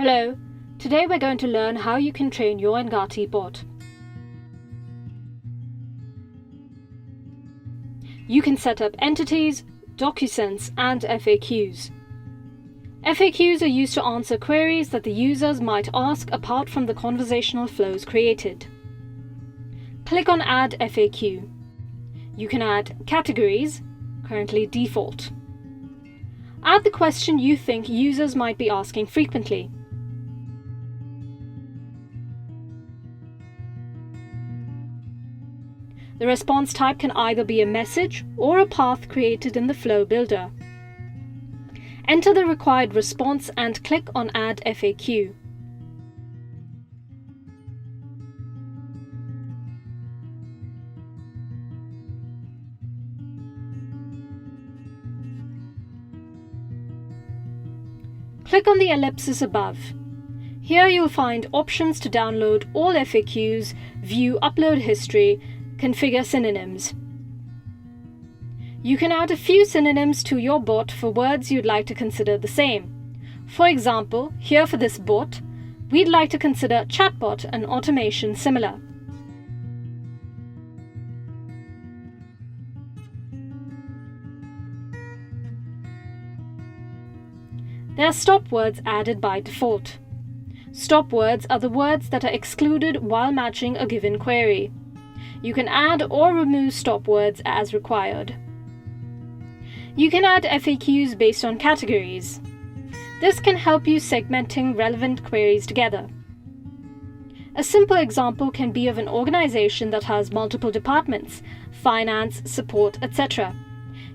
Hello, today we're going to learn how you can train your Ngati bot. You can set up entities, documents, and FAQs. FAQs are used to answer queries that the users might ask apart from the conversational flows created. Click on Add FAQ. You can add categories, currently default. Add the question you think users might be asking frequently. The response type can either be a message or a path created in the flow builder. Enter the required response and click on Add FAQ. Click on the ellipsis above. Here you'll find options to download all FAQs, view upload history, configure synonyms. You can add a few synonyms to your bot for words you'd like to consider the same. For example, here for this bot, we'd like to consider chatbot and automation similar. There are stop words added by default. Stop words are the words that are excluded while matching a given query. You can add or remove stop words as required. You can add FAQs based on categories. This can help you segmenting relevant queries together. A simple example can be of an organization that has multiple departments, finance, support, etc.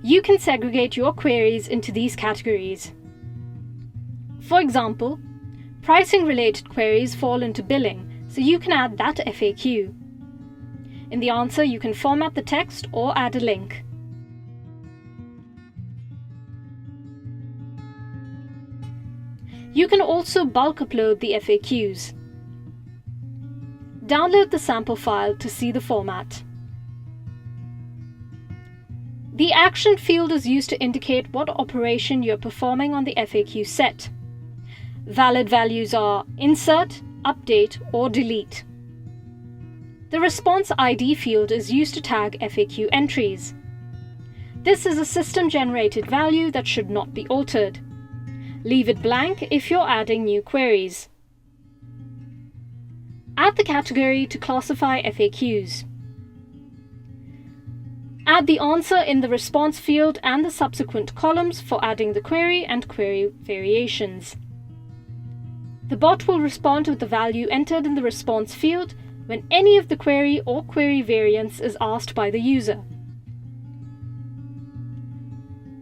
You can segregate your queries into these categories. For example, pricing-related queries fall into billing, so you can add that FAQ. In the answer, you can format the text or add a link. You can also bulk upload the FAQs. Download the sample file to see the format. The action field is used to indicate what operation you're performing on the FAQ set. Valid values are insert, update, or delete. The response ID field is used to tag FAQ entries. This is a system-generated value that should not be altered. Leave it blank if you're adding new queries. Add the category to classify FAQs. Add the answer in the response field and the subsequent columns for adding the query and query variations. The bot will respond with the value entered in the response field when any of the query or query variants is asked by the user.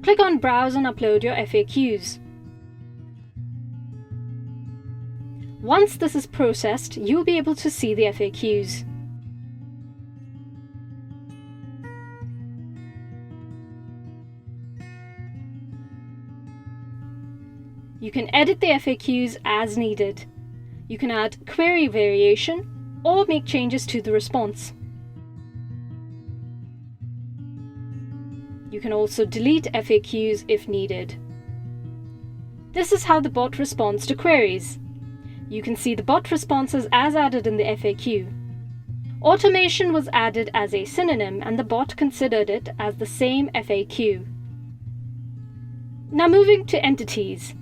Click on Browse and upload your FAQs. Once this is processed, you'll be able to see the FAQs. You can edit the FAQs as needed. You can add query variation or make changes to the response. You can also delete FAQs if needed. This is how the bot responds to queries. You can see the bot responses as added in the FAQ. Automation was added as a synonym and the bot considered it as the same FAQ. Now moving to entities.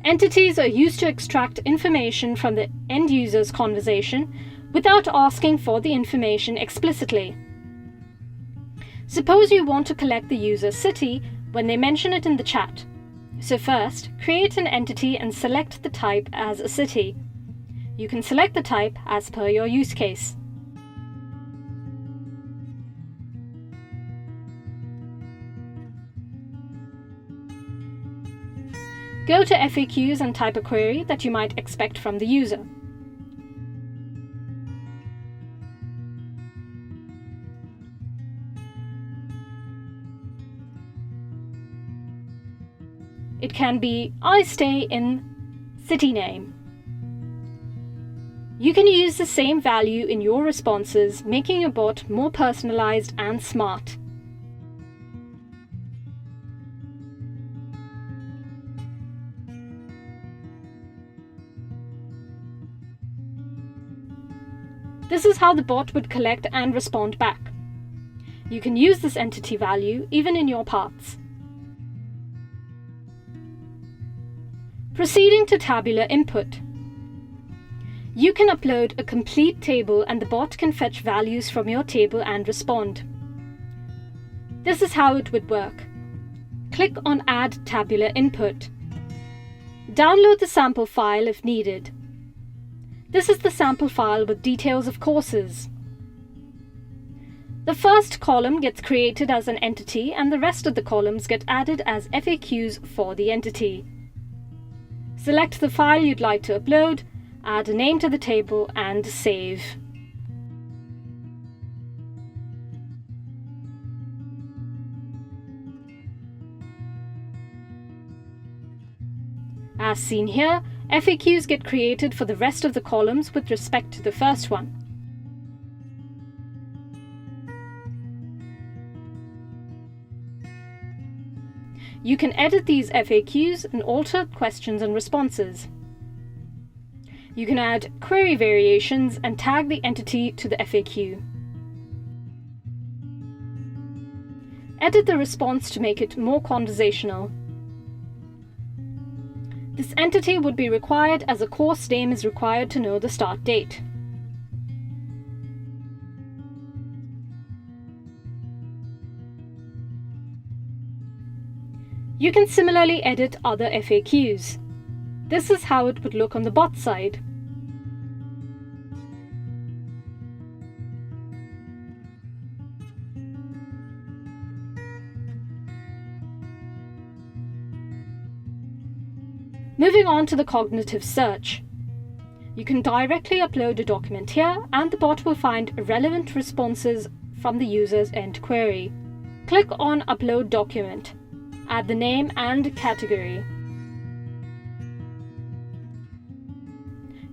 Entities are used to extract information from the end user's conversation without asking for the information explicitly. Suppose you want to collect the user's city when they mention it in the chat. So first, create an entity and select the type as a city. You can select the type as per your use case. Go to FAQs and type a query that you might expect from the user. It can be, I stay in city name. You can use the same value in your responses, making your bot more personalized and smart. This is how the bot would collect and respond back. You can use this entity value even in your parts. Proceeding to tabular input. You can upload a complete table and the bot can fetch values from your table and respond. This is how it would work. Click on Add Tabular Input. Download the sample file if needed. This is the sample file with details of courses. The first column gets created as an entity and the rest of the columns get added as FAQs for the entity. Select the file you'd like to upload, add a name to the table and save. As seen here, FAQs get created for the rest of the columns with respect to the first one. You can edit these FAQs and alter questions and responses. You can add query variations and tag the entity to the FAQ. Edit the response to make it more conversational. This entity would be required as a course name is required to know the start date. You can similarly edit other FAQs. This is how it would look on the bot side. Moving on to the cognitive search. You can directly upload a document here and the bot will find relevant responses from the user's end query. Click on Upload Document. Add the name and category.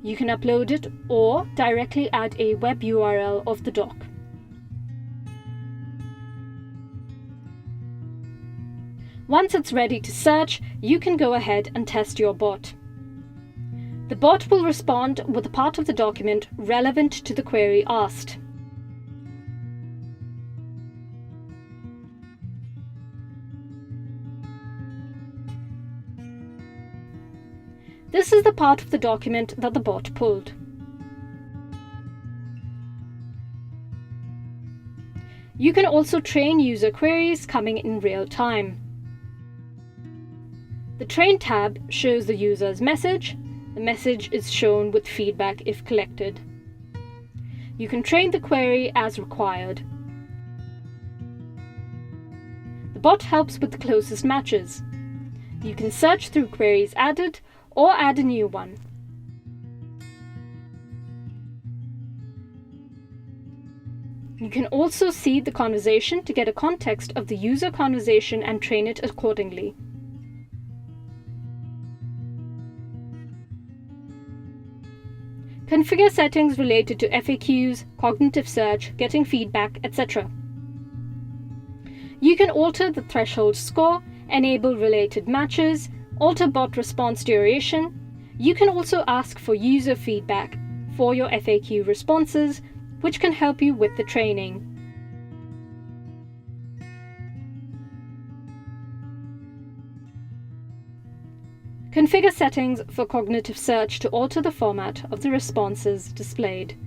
You can upload it or directly add a web URL of the doc. Once it's ready to search, you can go ahead and test your bot. The bot will respond with a part of the document relevant to the query asked. This is the part of the document that the bot pulled. You can also train user queries coming in real time. The Train tab shows the user's message. The message is shown with feedback if collected. You can train the query as required. The bot helps with the closest matches. You can search through queries added or add a new one. You can also see the conversation to get a context of the user conversation and train it accordingly. Configure settings related to FAQs, cognitive search, getting feedback, etc. You can alter the threshold score, enable related matches, alter bot response duration. You can also ask for user feedback for your FAQ responses, which can help you with the training. Configure settings for cognitive search to alter the format of the responses displayed.